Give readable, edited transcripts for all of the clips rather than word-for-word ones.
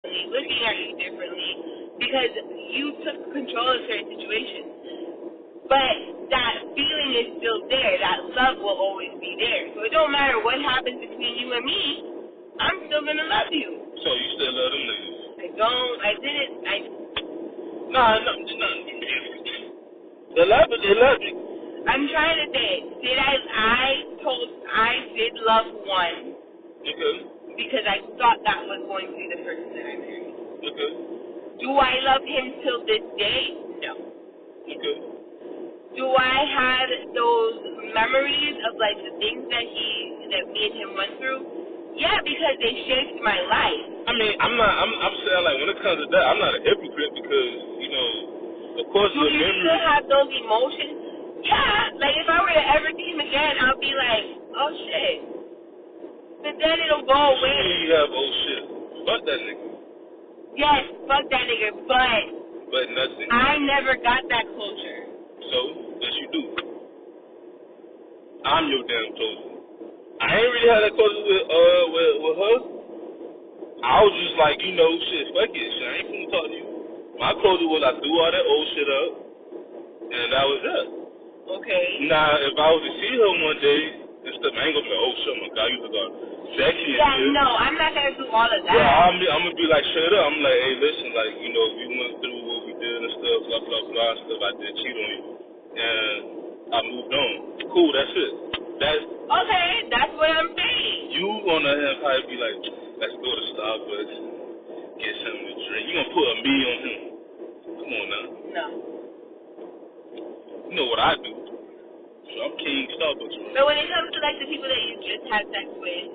looking at you differently because you took control of certain situations. But that feeling is still there. That love will always be there. So it don't matter what happens between you and me, I'm still gonna love you. So you still love them niggas? Nah. They love you. I'm trying to think. I did love one. Okay. Because I thought that was going to be the person that I married. Okay. Do I love him till this day? No. Okay. Do I have those memories of like the things that me and him went through? Yeah, because they shaped my life. I mean, I'm saying like when it comes to that, I'm not a hypocrite because, you know, of course do you still have those emotions? Yeah, like if I were to ever see him again, I'll be like, oh shit. But then it'll go away. You have oh shit. Fuck that nigga. Yes, fuck that nigga, but nothing. I never got that closure. So, yes you do. I'm your damn closure. I ain't really had that closure with her. I was just like, you know, shit, fuck it, shit. I ain't finna talk to you. My closure was I threw all that old shit up, and that was it. Okay. Now, if I was to see her one day and stuff, I ain't gonna be like, oh shit, my God, you look all sexy and shit. No, I'm not gonna do all of that. Yeah, I'm gonna be like, shut up. I'm like, hey, listen, like, you know, we went through what we did and stuff, blah, blah, blah, and stuff. I did cheat on you. And I moved on. Cool, that's it. Okay, that's what I'm saying. You gonna have probably be like, let's go to Starbucks, get something to drink. You gonna put a me on him. Come on now. No. You know what I do. So I'm king Starbucks. But when it comes to like the people that you just had sex with,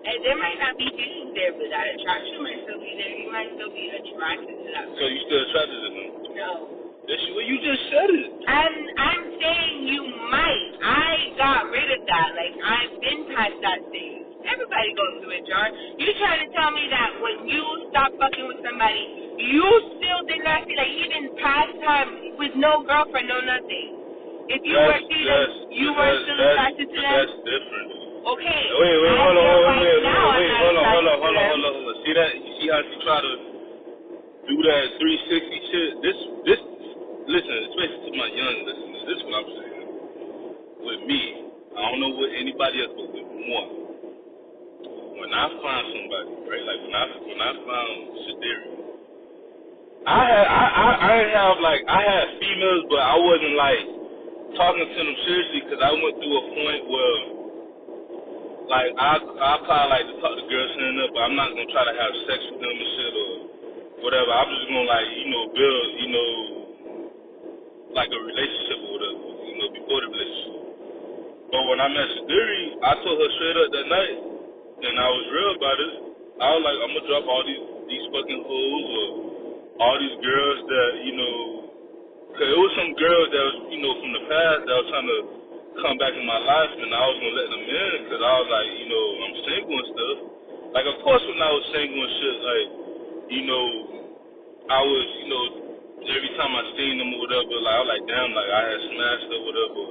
and there might not be feelings there, but that attraction might still be there. You might still be attracted to that person. So you still attracted to them? No. Well, you just said it. I'm saying you might. I got rid of that. Like, I've been past that stage. Everybody goes through it, John. You trying to tell me that when you stop fucking with somebody, you still did not feel like you didn't pass time with no girlfriend, no nothing. If you were still attracted to them? That's different. Okay. Wait, hold on. See that? You see how she try to do that 360 shit? This, listen, especially to my young listeners, this is what I'm saying. With me, I don't know what anybody else, but with one, when I find somebody, right? Like when I found Shadiri, I had females, but I wasn't like talking to them seriously because I went through a point where, like, I probably like to talk to girls here and there, but I'm not gonna try to have sex with them and shit or whatever. I'm just gonna, like, you know, build, you know, like a relationship or whatever, you know, before the relationship. But when I met Shadiri, I told her straight up that night, and I was real about it. I was like, I'm gonna drop all these fucking hoes or all these girls that, you know, cause it was some girls that was, you know, from the past that was trying to come back in my life, and I was gonna let them in, cause I was like, you know, I'm single and stuff. Like, of course, when I was single and shit, like, you know, I was, you know, every time I seen them or whatever, like, I was like, damn, like, I had smashed or whatever,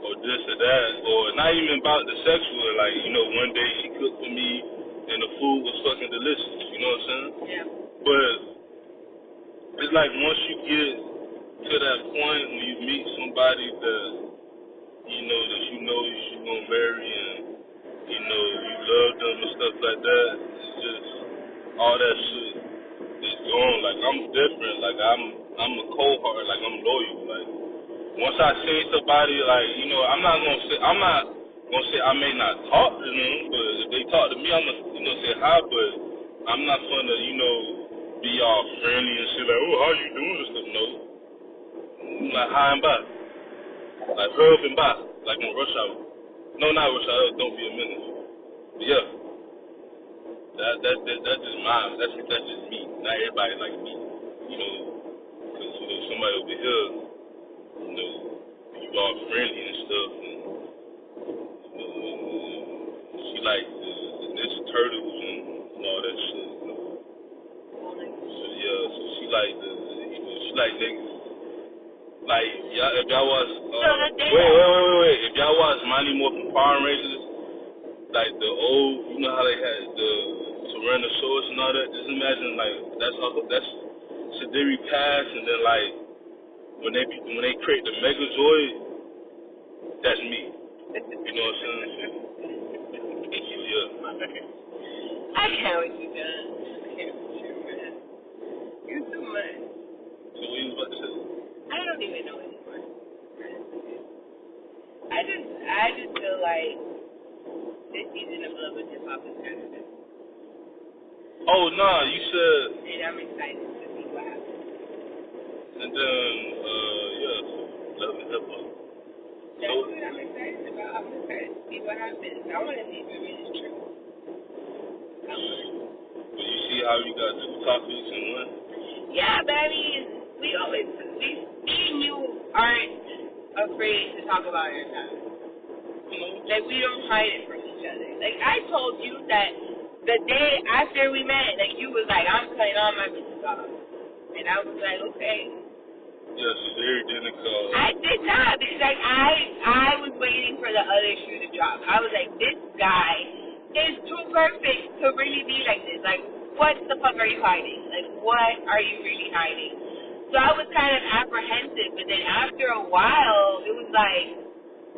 or this or that, or not even about the sexual, like, you know, one day she cooked for me, and the food was fucking delicious, you know what I'm saying? Yeah. But it's like once you get to that point when you meet somebody that you know you're gonna marry and you know you love them and stuff like that, it's just all that shit is gone. Like, I'm different. Like, I'm a cold heart. Like, I'm loyal. Like, once I see somebody, like, you know, I'm not gonna say I may not talk to them, but if they talk to me, I'm gonna, you know, say hi. But I'm not gonna, you know, be all friendly and shit, like, oh, how you doing and stuff. No, I'm like, hi and bye, like, hurry up and bye, like on rush hour. No, not rush hour. Don't be a menace. But yeah, that's just mine. That's just me. Not everybody like me, you know, because you know somebody over here, you know, you all friendly and stuff, and you know, she like the Ninja Turtles and all that shit, you know. So yeah, so she like she like niggas. Like, y'all, if y'all watch, wait, if y'all watch Mighty Morphin Power Rangers, like the old, you know how they had the random source and all that. Just imagine like that's Sadiri Pass, and then like when they create the Megazord, that's me. You know what I'm saying? So yeah. I can't with you, John. I can't with you, man. You're too much. So what you was about to say? I don't even know anymore. I just feel like this season of Love and Hip Hop is kind of good. Oh nah, you said. And I'm excited to see what happens. And then yeah, Love and Hip Hop. That's what I'm excited about. I'm excited to see what happens. I want to see if it really is true. But you see how you got 2 topics in one? Yeah, but I mean, me and you aren't afraid to talk about ourselves. Like, we don't hide it from each other. Like, I told you that the day after we met, like, you was like, I'm cutting all my bitches off. And I was like, okay. Yes, Larry didn't call. I did not, because, like, I was waiting for the other shoe to drop. I was like, this guy is too perfect to really be like this. Like, what the fuck are you hiding? Like, what are you really hiding? So I was kind of apprehensive, but then after a while, it was like,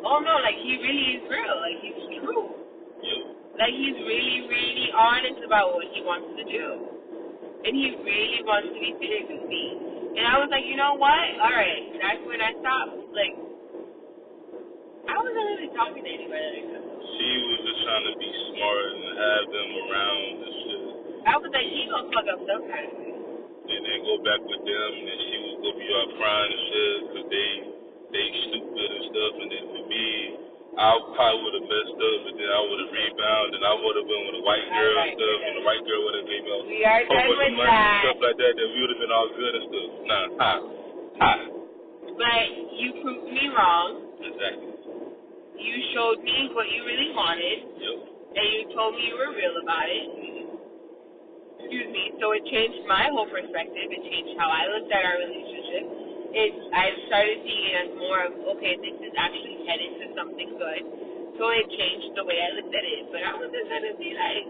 oh no, like, he really is real. Like, he's true. Yep. Like, he's really, really honest about what he wants to do. And he really wants to be serious with me. And I was like, you know what? All right. That's when I stopped. Like, I wasn't really talking to anybody like that. She was just trying to be smart and have them around and shit. I was like, he gonna fuck up some kind of way. And then go back with them, and then she would go be all crying and shit because they stupid and stuff. And then for me, I probably would have messed up, and then I would have rebounded, and I would have been with a white girl and stuff, and the white girl would have gave me We are done with money that. and stuff like that. Then we would have been all good and stuff. Nah, But you proved me wrong. Exactly. You showed me what you really wanted. Yep. And you told me you were real about it. Excuse me. So it changed my whole perspective. It changed how I looked at our relationship. I started seeing it as more of, okay, this is actually headed to something good. So it changed the way I looked at it. But I wasn't going to be like,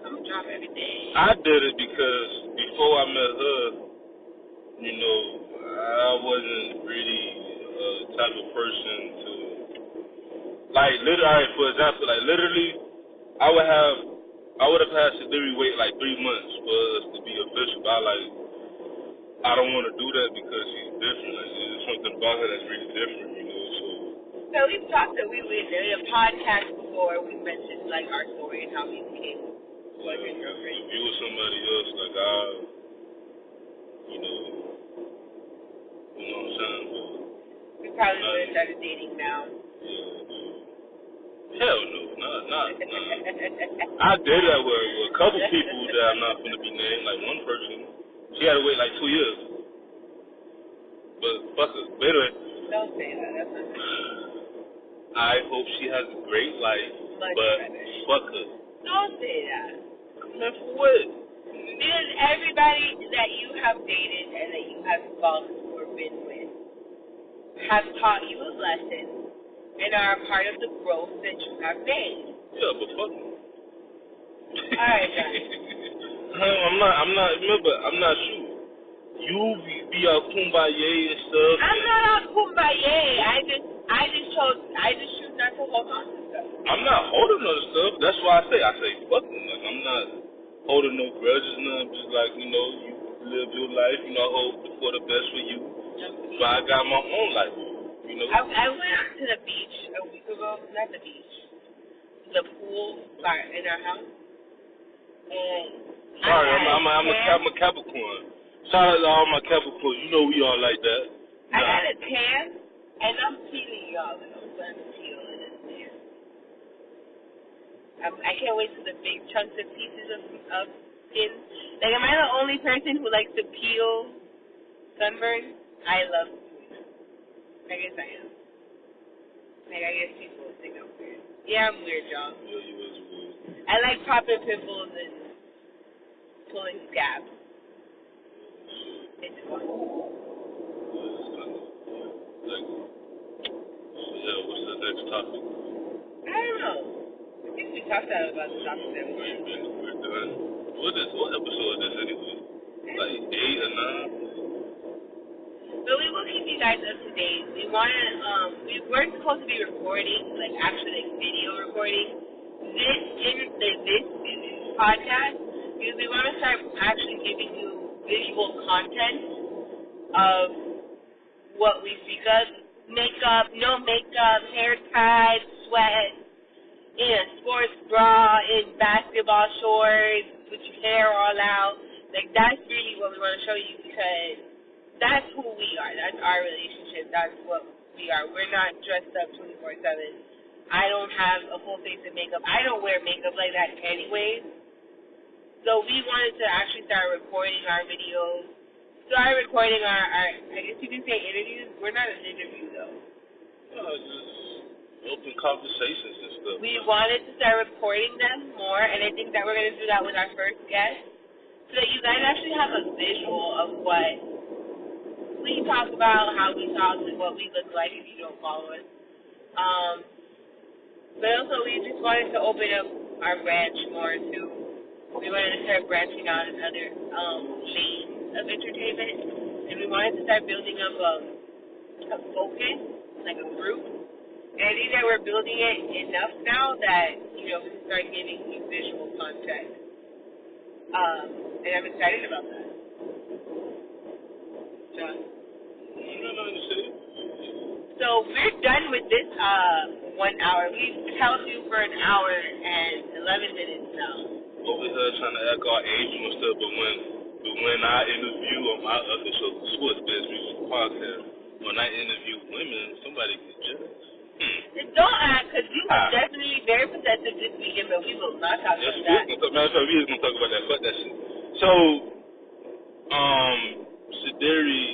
I'm going to drop everything. I did it because before I met her, you know, I wasn't really a type of person to, like, literally, for example, like, literally, I would have had Sadiri wait like 3 months for us to be official, but I don't want to do that because she's different. Like, there's something about her that's really different, you know, so. So we've talked that we did a podcast before, we mentioned, like, our story and how we became boyfriend and girlfriend. If you were somebody else, like, you know what I'm saying? But we probably would have started dating now. Yeah, hell no, nah. I did that with a couple people that I'm not going to be named, like one person. She had to wait like 2 years. But fuck her. But anyway. Don't say that. That's not true. I hope she has a great life, Much but better. fuck her. Don't say that. Man, for what? Because everybody that you have dated and that you have fallen or been with have taught you a lesson and are a part of the growth that you have made. Yeah, but fuck her. Alright, guys. I'm not, remember, I'm not you. You be all kumbaya and stuff. I'm not on kumbaya. I just choose not to hold on to stuff. I'm not holding on to stuff. That's why I say fuck them. Like, I'm not holding no grudges, I'm just like, you know, you live your life, you know, I hope for the best for you. But I got my own life, you know. I went to the beach a week ago. Not the beach. The pool in our house. And sorry, I'm a Capricorn. Shout out to all my Capricorns. You know we all like that. I got a tan, and I'm peeling y'all. And I'm going to peel in this tan. I can't wait for the big chunks of pieces of skin. Like, am I the only person who likes to peel sunburn? I love doing that. I guess I am. Like, I guess people would think I'm weird. Yeah, I'm weird, y'all. Yeah, you is weird. I like popping pimples and pulling scabs. It's fun. So, yeah, what's the next topic? I don't know. think we talked about this opposite. We're done. What episode is this anyway? Like 8 or 9? So we will keep you guys up to date. We we're supposed to be recording, like actually like video recording this podcast because we want to start actually giving you visual content of what we speak of. Makeup, no makeup, hair tied, sweat, in a sports bra, in basketball shorts, with your hair all out. Like, that's really what we want to show you because that's who we are. That's our relationship. That's what we are. We're not dressed up 24/7. I don't have a full face of makeup. I don't wear makeup like that anyways. So we wanted to actually start recording our videos. Start recording our I guess you can say interviews. We're not an interview, though. No, just open conversations and stuff. We wanted to start recording them more, and I think that we're going to do that with our first guest so that you guys actually have a visual of what we talk about, how we talk, and what we look like if you don't follow us. But also, we just wanted to open up our branch more, too. We wanted to start branching out in other lanes of entertainment, and we wanted to start building up a focus, like a group. And I think that we're building it enough now that, we can start giving you visual content. And I'm excited about that. John? So we're done with this 1 hour. We've held you for an hour and 11 minutes now. Over here trying to act all Asian and stuff, but when I interview on my other show, Sports Biz Music Podcast, when I interview women, somebody can judge. Don't act, because you were definitely very possessive this weekend, but we will not talk about that. Matter of fact, we just gonna talk about that. Fuck that shit. So, Shaderi,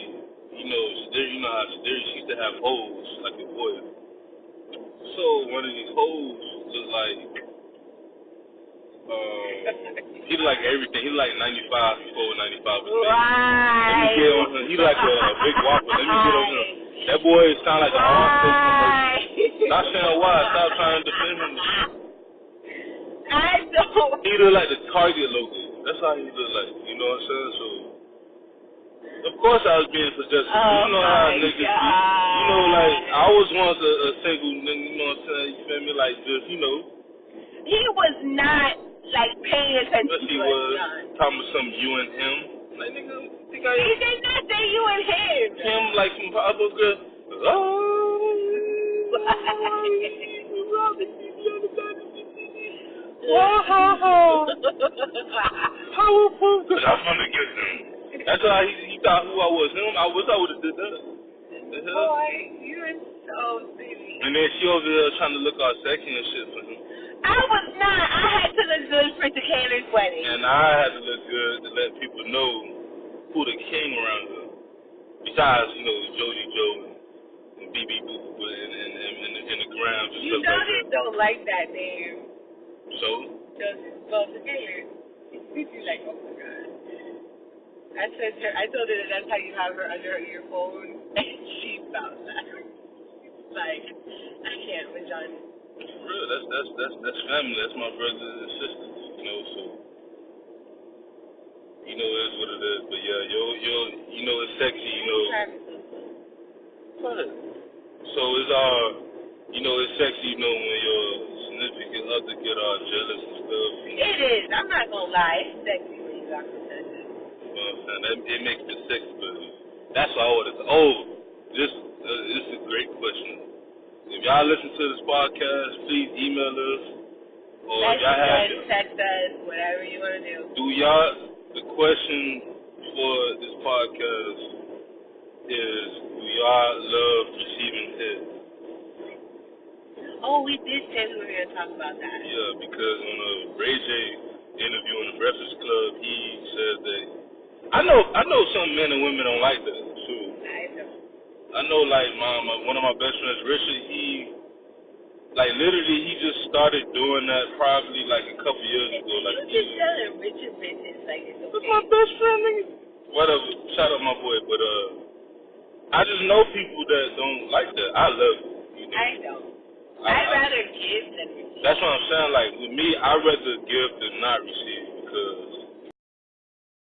you know how Shaderi, she used to have hoes like a boy. So one of these hoes looked like, he looked like everything. He looked like 95 before 95 was made. Right. Let me get on him. He like a big whopper. Let me get on him. That boy sound like an awesome commercial. Not saying why. Stop trying to defend him. I don't. He look like the Target logo. That's how he look like. You know what I'm saying? So, of course I was being possessive. You know how niggas be. You know, like, I was once a single nigga, you know what I'm saying? You feel me? Like, just, He was not, like, paying attention to he was talking about some you and him. Like, nigga, he did not say you and him. Him, like, some other girl. Powerful. Cause I'm gonna get him. That's how he thought who I was. Him, I wish I would have did that. Boy, you are so silly. And then she over there trying to look all sexy and shit for him. I was not. I had to look good for Tequil's wedding. And I had to look good to let people know who the king around her. Besides, Joji Joe and BB Boo and the grounds and stuff like that. You don't like that name. So? Tequila. She's like, oh my God. I told her that that's how you have her under your phone, and she found that. Like, I can't with John. For real, that's family. That's my brothers and sisters, so it is what it is. But yeah, it's sexy, What? So it's sexy, when your significant other get all jealous and stuff. It is. I'm not gonna lie. It's sexy when you got possessive. You know what I'm saying? It makes it sexy, but that's why I wanted to. This is a great question. If y'all listen to this podcast, please email us. Or if y'all have text us, whatever you want to do. The question for this podcast is, do y'all love receiving head? Oh, we did say we were going to talk about that. Yeah, because on a Ray J interview in the Breakfast Club, he said that I know some men and women don't like that too. I know, like one of my best friends, Richard, he just started doing that probably like a couple years ago. Like, you just telling Richard business like it's okay. That's my best friend, nigga. Whatever, shout out my boy, but I just know people that don't like that. I love it. I know. I'd rather give than receive. That's what I'm saying. Like with me, I'd rather give than not receive because